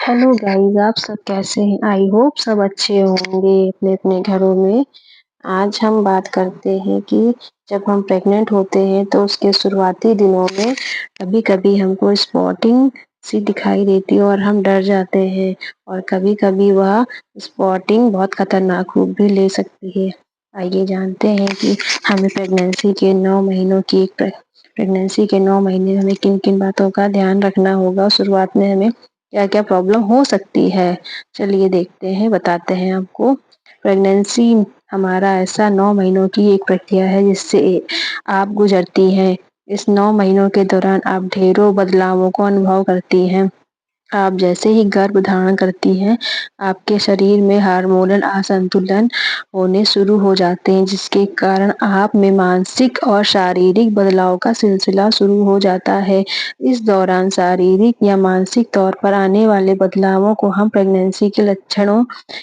Hello guys, आप सब कैसे हैं? आई होप सब अच्छे होंगे अपने अपने घरों में। आज हम बात करते हैं कि जब हम प्रेग्नेंट होते हैं तो उसके शुरुआती दिनों में कभी-कभी हमको स्पॉटिंग सी दिखाई देती है और हम डर जाते हैं और कभी-कभी वह स्पॉटिंग बहुत खतरनाक रूप भी ले सकती है। आइए जानते हैं कि हमें प्रेगनेंसी के 9 महीने हमें किन-किन बातों का ध्यान रखना होगा। शुरुआत में हमें क्या-क्या प्रॉब्लम हो सकती है। चलिए देखते हैं, बताते हैं आपको। प्रेगनेंसी हमारा ऐसा 9 महीनों की एक प्रक्रिया है जिससे आप गुजरती हैं। इस 9 महीनों के दौरान आप ढेरों बदलावों को अनुभव करती हैं। आप जैसे ही गर्भ धारण करती हैं, आपके शरीर में हार्मोनल असंतुलन होने शुरू हो जाते हैं, जिसके कारण आप में मानसिक और शारीरिक बदलाव का सिलसिला शुरू हो जाता है। इस दौरान शारीरिक या मानसिक तौर पर आने वाले बदलावों को हम प्रेगनेंसी के लक्षणों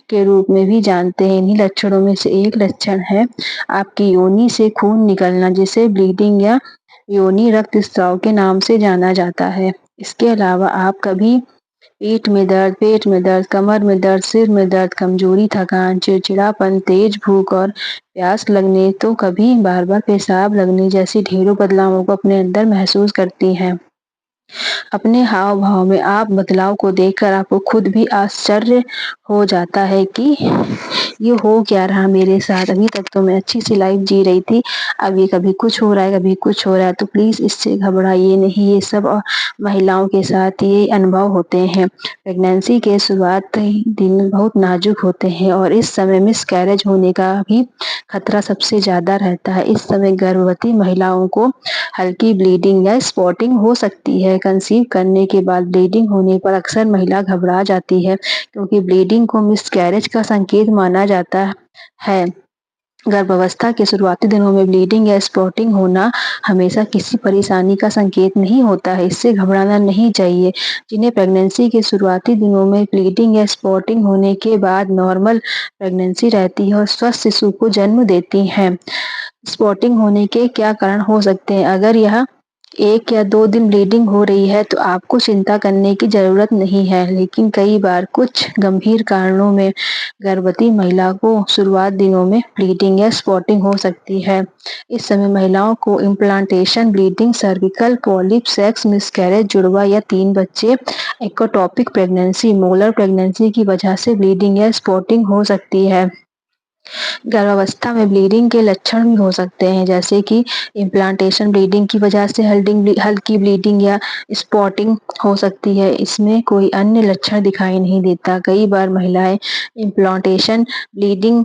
के रूप में भी जानते हैं। इन्हीं लक्षणों में से एक लक्षण है आपकी योनि से खून निकलना, जिसे ब्लीडिंग या योनि रक्तस्राव के नाम से जाना जाता है। इसके अलावा आप कभी पेट में दर्द, कमर में दर्द, सिर में दर्द, कमजोरी, थकान, चिड़चिड़ापन, तेज भूख और प्यास लगने, तो कभी बार-बार पेशाब लगने जैसी ढेरों बदलावों को अपने अंदर महसूस करती हैं। अपने हाव-भाव में आप बदलाव को देखकर आपको खुद भी आश्चर्य हो जाता है कि ये हो क्या रहा मेरे साथ? अभी तक तो मैं अच्छी-सी लाइफ जी रही थी, अब ये कभी कुछ हो रहा है, कभी कुछ हो रहा है। तो प्लीज़ इससे घबराइए नहीं, ये सब महिलाओं के साथ ये अनुभव होते हैं। प्रेगनेंसी के शुरुआती दिन बहुत नाजुक होते हैं और इस समय मिसकैरेज होने का भी खतरा सबसे ज़्यादा रहता है। इस समय गर्भवती महिलाओं को हल्की ब्लीडिंग या स्पॉटिंग हो सकती है। कंसीव करने के बाद ब्लीडिंग होने पर अक्सर महिला घबरा जाती है, क्योंकि ब्लीडिंग को मिसकैरेज का संकेत माना जाता है। गर्भावस्था के शुरुआती दिनों में ब्लीडिंग या स्पॉटिंग होना हमेशा किसी परेशानी का संकेत नहीं होता है, इससे घबराना नहीं चाहिए। जिन्हें प्रेगनेंसी के शुरुआती दिनों में ब्लीडिंग या स्पॉटिंग होने के बाद नॉर्मल प्रेगनेंसी रहती है और स्वस्थ शिशु को जन्म देती हैं। स्पॉटिंग होने के क्या कारण हो सकते हैं? अगर यह 1 या 2 दिन ब्लीडिंग हो रही है तो आपको चिंता करने की ज़रूरत नहीं है, लेकिन कई बार कुछ गंभीर कारणों में गर्भवती महिला को शुरुआत दिनों में ब्लीडिंग या स्पॉटिंग हो सकती है। इस समय महिलाओं को implantation, bleeding, cervical polyp, sex miscarriage, जुड़वा या 3 बच्चे, एक्टोपिक प्रेगनेंसी, मोलर प्रेगनेंसी की वजह से ब्लीडिंग या स्पॉटिंग हो सकती है। गर्भावस्था में ब्लीडिंग के लक्षण भी हो सकते हैं, जैसे कि इम्प्लांटेशन ब्लीडिंग की वजह से हल्की ब्लीडिंग या स्पॉटिंग हो सकती है। इसमें कोई अन्य लक्षण दिखाई नहीं देता। कई बार महिलाएं इम्प्लांटेशन ब्लीडिंग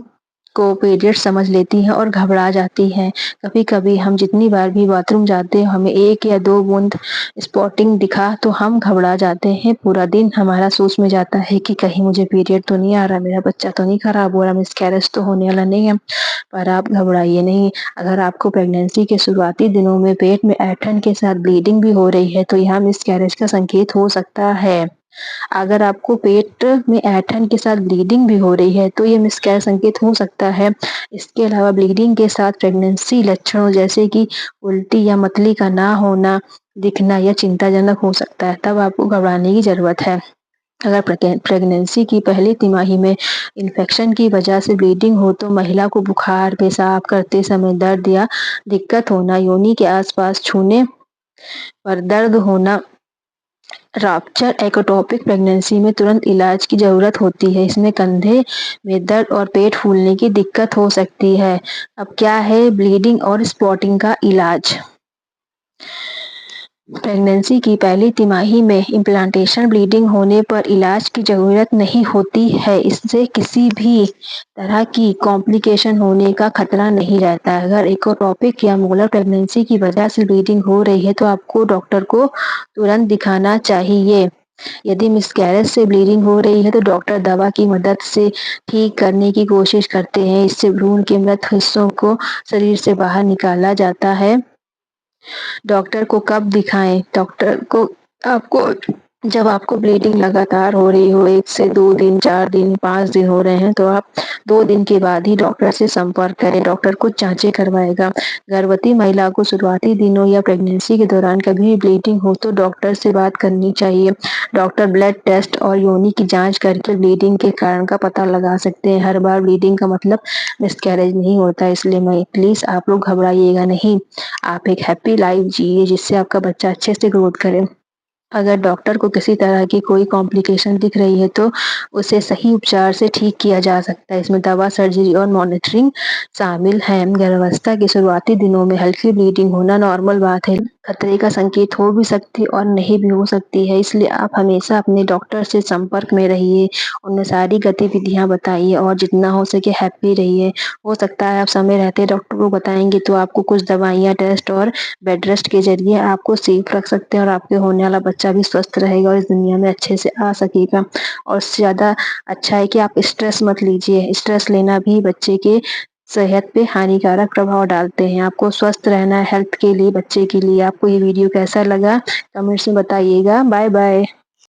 को पीरियड समझ लेती हैं और घबरा जाती हैं। कभी-कभी हम जितनी बार भी बाथरूम जाते हैं, हमें 1 या 2 बूंद स्पॉटिंग दिखा तो हम घबरा जाते हैं। पूरा दिन हमारा सोच में जाता है कि कहीं मुझे पीरियड तो नहीं आ रहा, मेरा बच्चा तो नहीं खराब हो रहा, मिसकैरेज तो होने वाला नहीं है। पर आप घबराइए नहीं। अगर आपको प्रेगनेंसी के शुरुआती दिनों में पेट में ऐंठन के साथ ब्लीडिंग भी हो रही है, तो यह मिसकैरेज का संकेत हो सकता है। अगर आपको पेट में ऐंठन के साथ ब्लीडिंग भी हो रही है, तो ये मिसकैरेज संकेत हो सकता है। इसके अलावा ब्लीडिंग के साथ प्रेगनेंसी लक्षणों जैसे कि उल्टी या मतली का ना होना, दिखना या चिंताजनक हो सकता है, तब आपको घबराने की ज़रूरत है। अगर प्रेगनेंसी की पहली तिमाही में इन्फेक्शन की वजह से ब्लीडिंग हो, तो महिला को बुखार, पेशाब करते समय दर्द या दिक्कत होना, योनि के आसपास छूने पर दर्द होना, रप्चर एक्टोपिक प्रेगनेंसी में तुरंत इलाज की ज़रूरत होती है। इसमें कंधे में दर्द और पेट फूलने की दिक्कत हो सकती है। अब क्या है ब्लीडिंग और स्पॉटिंग का इलाज? प्रेगनेंसी की पहली तिमाही में इम्प्लांटेशन ब्लीडिंग होने पर इलाज की ज़रूरत नहीं होती है। इससे किसी भी तरह की कॉम्प्लिकेशन होने का खतरा नहीं रहता है। अगर एक्टोपिक या मोलर प्रेगनेंसी की वजह से ब्लीडिंग हो रही है, तो आपको डॉक्टर को तुरंत दिखाना चाहिए। यदि मिसकैरेज से ब्लीडिंग हो रही है, तो डॉक्टर दवा की मदद से ठीक करने की कोशिश करते हैं। इससे भ्रूण के मृत हिस्सों को शरीर से बाहर निकाला जाता है। डॉक्टर को कब दिखाएं? डॉक्टर को आपको जब आपको ब्लीडिंग लगातार हो रही हो 1 से 2 दिन, 4 दिन, 5 दिन हो रहे हैं, तो आप 2 दिन के बाद ही डॉक्टर से संपर्क करें। डॉक्टर कुछ जाँचें करवाएगा। गर्भवती महिला को शुरुआती दिनों या प्रेगनेंसी के दौरान कभी भी ब्लीडिंग हो तो डॉक्टर से बात करनी चाहिए। डॉक्टर ब्लड टेस्ट और योनि की जाँच करके ब्लीडिंग के कारण का पता लगा सकते हैं। हर बार ब्लीडिंग का मतलब मिसकैरेज नहीं होता, इसलिए मैं प्लीज़ आप लोग घबराइएगा नहीं। आप एक हैप्पी लाइफ़ जिए जिससे आपका बच्चा अच्छे से ग्रोथ करे। अगर डॉक्टर को किसी तरह की कोई कॉम्प्लिकेशन दिख रही है तो उसे सही उपचार से ठीक किया जा सकता है। इसमें दवा, सर्जरी और मॉनिटरिंग शामिल है। गर्भावस्था के शुरुआती दिनों में हल्की ब्लीडिंग होना नॉर्मल बात है। खतरे का संकेत हो भी सकती और नहीं भी हो सकती है, इसलिए आप हमेशा अपने डॉक्टर से संपर्क में रहिए, उन्हें सारी गतिविधियाँ बताइए और जितना हो सके हैप्पी रहिए। हो सकता है आप समय रहते डॉक्टर को बताएँगे तो आपको कुछ दवाइयाँ, टेस्ट और बेड रेस्ट के ज़रिए आपको सेफ रख सकते हैं और आपके होने वाला बच्चा भी स्वस्थ रहेगा और इस दुनिया में अच्छे से आ सकेगा। और उससे ज़्यादा अच्छा है कि आप स्ट्रेस मत लीजिए, स्ट्रेस लेना भी बच्चे के सेहत पे हानिकारक प्रभाव डालते हैं। आपको स्वस्थ रहना है हेल्थ के लिए, बच्चे के लिए। आपको ये वीडियो कैसा लगा कमेंट्स में बताइएगा। बाय-बाय।